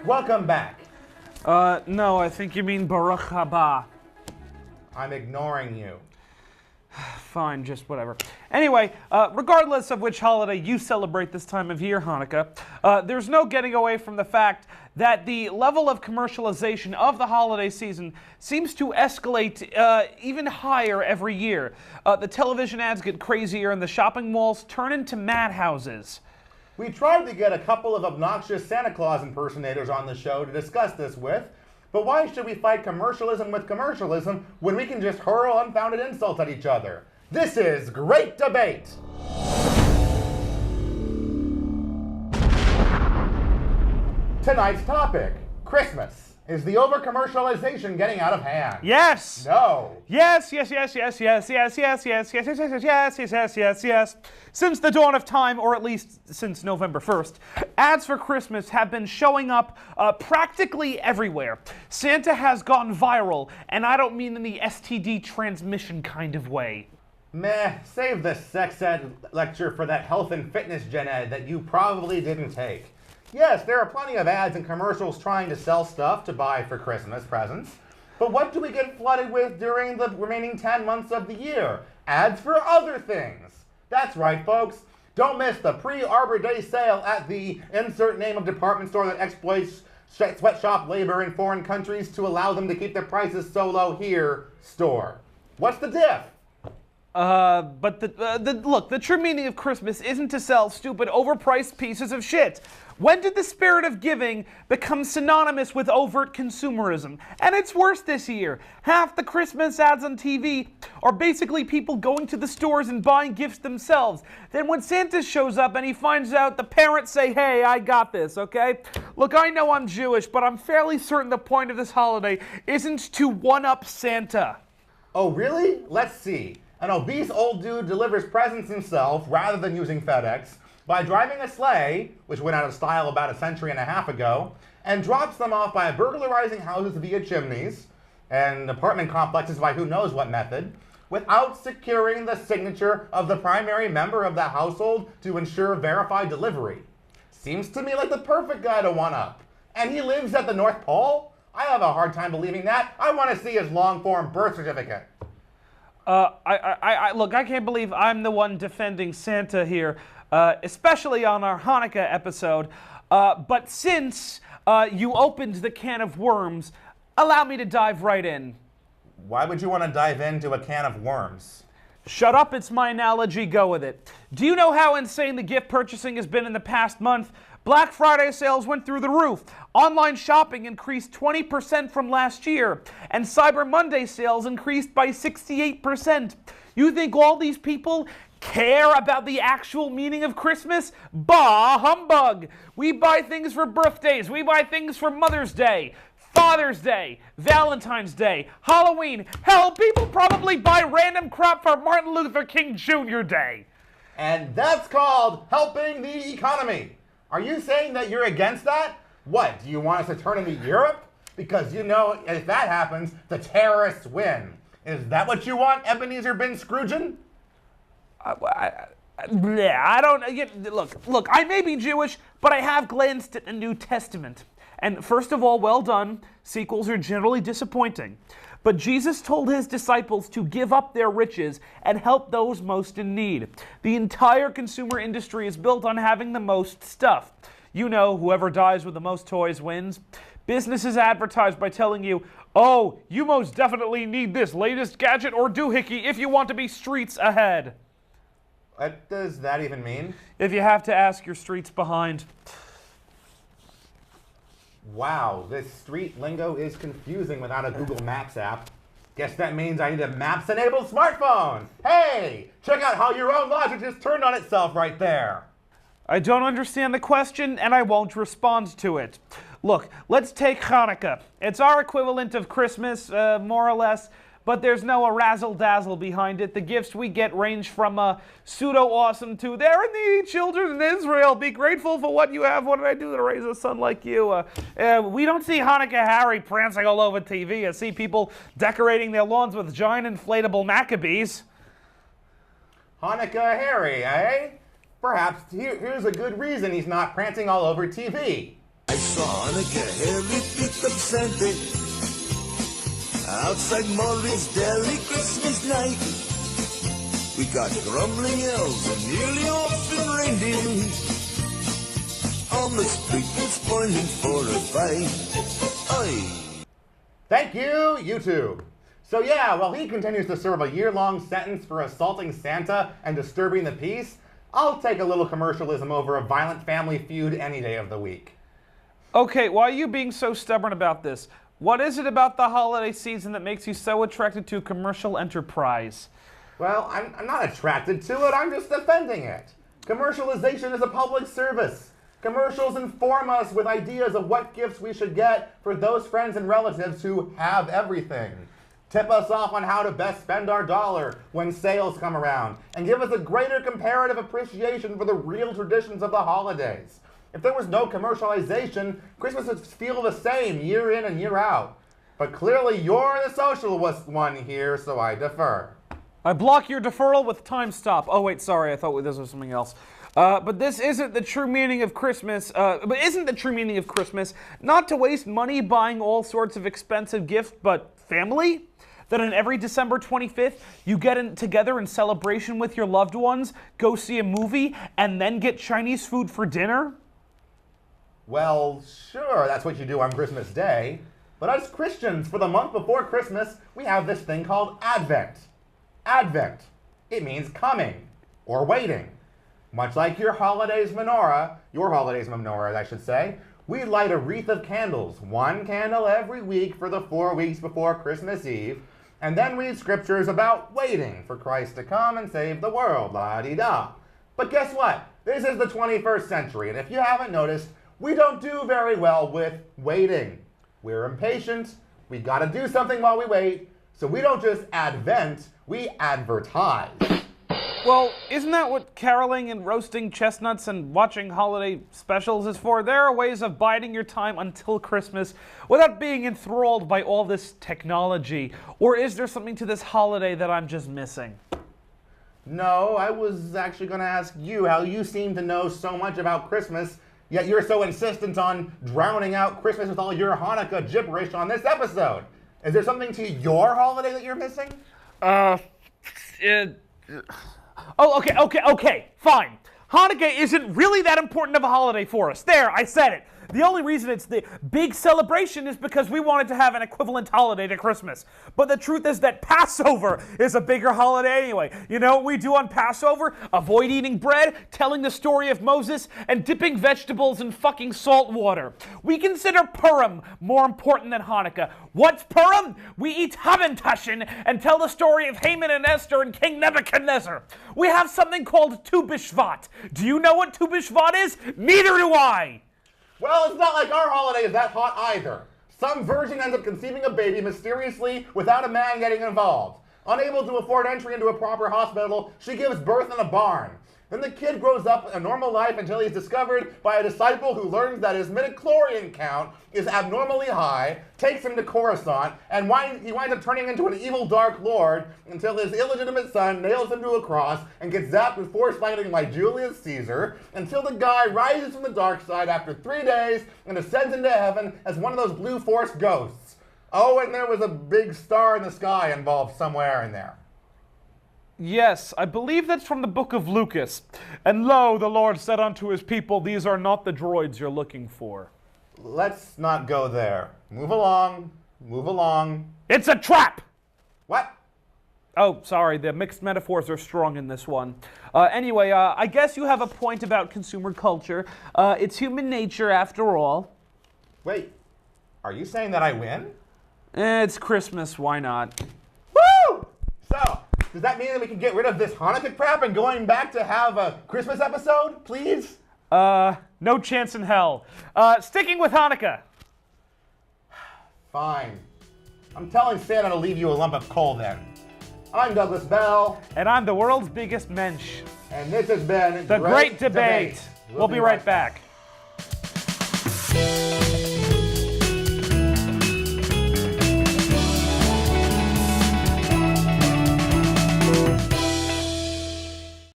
Welcome back. No, I think you mean Baruch haba. I'm ignoring you. Fine, just whatever. Anyway, regardless of which holiday you celebrate this time of year, Hanukkah, there's no getting away from the fact that the level of commercialization of the holiday season seems to escalate even higher every year. The television ads get crazier and the shopping malls turn into madhouses. We tried to get a couple of obnoxious Santa Claus impersonators on the show to discuss this with, but why should we fight commercialism with commercialism when we can just hurl unfounded insults at each other? This is Grate Da Bait. Tonight's topic, Christmas. Is the over-commercialization getting out of hand? Yes! No. Yes, yes, yes, yes, yes, yes, yes, yes, yes, yes, yes, yes, yes, yes, yes, yes. Since the dawn of time, or at least since November 1st, ads for Christmas have been showing up practically everywhere. Santa has gone viral, and I don't mean in the STD transmission kind of way. Meh, save the sex ed lecture for that health and fitness gen ed that you probably didn't take. Yes, there are plenty of ads and commercials trying to sell stuff to buy for Christmas presents. But what do we get flooded with during the remaining 10 months of the year? Ads for other things. That's right, folks. Don't miss the pre-Arbor Day sale at the insert name of department store that exploits sweatshop labor in foreign countries to allow them to keep their prices so low here store. What's the diff? But look, the true meaning of Christmas isn't to sell stupid, overpriced pieces of shit. When did the spirit of giving become synonymous with overt consumerism? And it's worse this year. Half the Christmas ads on TV are basically people going to the stores and buying gifts themselves. Then when Santa shows up and he finds out, the parents say, hey, I got this, okay? Look, I know I'm Jewish, but I'm fairly certain the point of this holiday isn't to one-up Santa. Oh, really? Let's see. An obese old dude delivers presents himself rather than using FedEx by driving a sleigh, which went out of style about a century and a half ago, and drops them off by burglarizing houses via chimneys and apartment complexes by who knows what method, without securing the signature of the primary member of the household to ensure verified delivery. Seems to me like the perfect guy to one-up. And he lives at the North Pole? I have a hard time believing that. I want to see his long-form birth certificate. Look, I can't believe I'm the one defending Santa here, especially on our Hanukkah episode. But since you opened the can of worms, allow me to dive right in. Why would you want to dive into a can of worms? Shut up, it's my analogy, go with it. Do you know how insane the gift purchasing has been in the past month? Black Friday sales went through the roof. Online shopping increased 20% from last year. And Cyber Monday sales increased by 68%. You think all these people care about the actual meaning of Christmas? Bah humbug! We buy things for birthdays. We buy things for Mother's Day, Father's Day, Valentine's Day, Halloween. Hell, people probably buy random crap for Martin Luther King Jr. Day. And that's called helping the economy. Are you saying that you're against that? What, do you want us to turn into Europe? Because you know, if that happens, the terrorists win. Is that what you want, Ebenezer Ben Scroogeon? Look, I may be Jewish, but I have glanced at the New Testament. And first of all, well done. Sequels are generally disappointing. But Jesus told his disciples to give up their riches and help those most in need. The entire consumer industry is built on having the most stuff. You know, whoever dies with the most toys wins. Businesses advertise by telling you, oh, you most definitely need this latest gadget or doohickey if you want to be streets ahead. What does that even mean? If you have to ask your streets behind. Wow, this street lingo is confusing without a Google Maps app. Guess that means I need a Maps-enabled smartphone. Hey, check out how your own logic just turned on itself right there. I don't understand the question, and I won't respond to it. Look, let's take Hanukkah. It's our equivalent of Christmas, more or less, but there's no razzle-dazzle behind it. The gifts we get range from pseudo-awesome to there are needy children in Israel. Be grateful for what you have. What did I do to raise a son like you? We don't see Hanukkah Harry prancing all over TV. I see people decorating their lawns with giant inflatable Maccabees. Hanukkah Harry, eh? Perhaps here's a good reason he's not prancing all over TV. for Hanukkah, hairy feet of Santa. Outside Maureen's deli Christmas night, we got grumbling elves and nearly orphan reindeer on the street spoiling for a fight. Aye. Thank you, YouTube. So yeah, while he continues to serve a year-long sentence for assaulting Santa and disturbing the peace, I'll take a little commercialism over a violent family feud any day of the week. Okay, why are you being so stubborn about this? What is it about the holiday season that makes you so attracted to commercial enterprise? Well, I'm not attracted to it, I'm just defending it. Commercialization is a public service. Commercials inform us with ideas of what gifts we should get for those friends and relatives who have everything. Tip us off on how to best spend our dollar when sales come around, and give us a greater comparative appreciation for the real traditions of the holidays. If there was no commercialization, Christmas would feel the same year in and year out. But clearly you're the socialist one here, so I defer. I block your deferral with time stop. Oh wait, sorry, I thought this was something else. But this isn't the true meaning of Christmas. Isn't the true meaning of Christmas not to waste money buying all sorts of expensive gifts, but family? That on every December 25th, you get together in celebration with your loved ones, go see a movie, and then get Chinese food for dinner? Well, sure, that's what you do on Christmas Day. But as Christians, for the month before Christmas, we have this thing called Advent. Advent. It means coming, or waiting. Much like your holidays menorah, I should say, we light a wreath of candles, one candle every week for the 4 weeks before Christmas Eve, and then read scriptures about waiting for Christ to come and save the world, la-di-da. But guess what? This is the 21st century, and if you haven't noticed, we don't do very well with waiting. We're impatient, we gotta do something while we wait, so we don't just advent, we advertise. Well, isn't that what caroling and roasting chestnuts and watching holiday specials is for? There are ways of biding your time until Christmas without being enthralled by all this technology. Or is there something to this holiday that I'm just missing? No, I was actually going to ask you how you seem to know so much about Christmas, yet you're so insistent on drowning out Christmas with all your Hanukkah gibberish on this episode. Is there something to your holiday that you're missing? Oh, okay, fine. Hanukkah isn't really that important of a holiday for us. There, I said it. The only reason it's the big celebration is because we wanted to have an equivalent holiday to Christmas. But the truth is that Passover is a bigger holiday anyway. You know what we do on Passover? Avoid eating bread, telling the story of Moses, and dipping vegetables in fucking salt water. We consider Purim more important than Hanukkah. What's Purim? We eat Hamantashen and tell the story of Haman and Esther and King Nebuchadnezzar. We have something called Tu B'Shvat. Do you know what Tu B'Shvat is? Neither do I. Well, it's not like our holiday is that hot either. Some virgin ends up conceiving a baby mysteriously without a man getting involved. Unable to afford entry into a proper hospital, she gives birth in a barn. Then the kid grows up a normal life until he's discovered by a disciple who learns that his midichlorian count is abnormally high, takes him to Coruscant, and he winds up turning into an evil Dark Lord until his illegitimate son nails him to a cross and gets zapped with force lightning like Julius Caesar, until the guy rises from the dark side after 3 days and ascends into heaven as one of those blue force ghosts. Oh, and there was a big star in the sky involved somewhere in there. Yes, I believe that's from the book of Lucas. And lo, the Lord said unto his people, these are not the droids you're looking for. Let's not go there. Move along. Move along. It's a trap! What? Oh, sorry, the mixed metaphors are strong in this one. Anyway, I guess you have a point about consumer culture. It's human nature after all. Wait, are you saying that I win? It's Christmas, why not? Woo! So, does that mean that we can get rid of this Hanukkah crap and going back to have a Christmas episode, please? No chance in hell. Sticking with Hanukkah. Fine. I'm telling Santa to leave you a lump of coal then. I'm Douglas Bell. And I'm the world's biggest mensch. And this has been The Grate Da Bait. We'll be right back.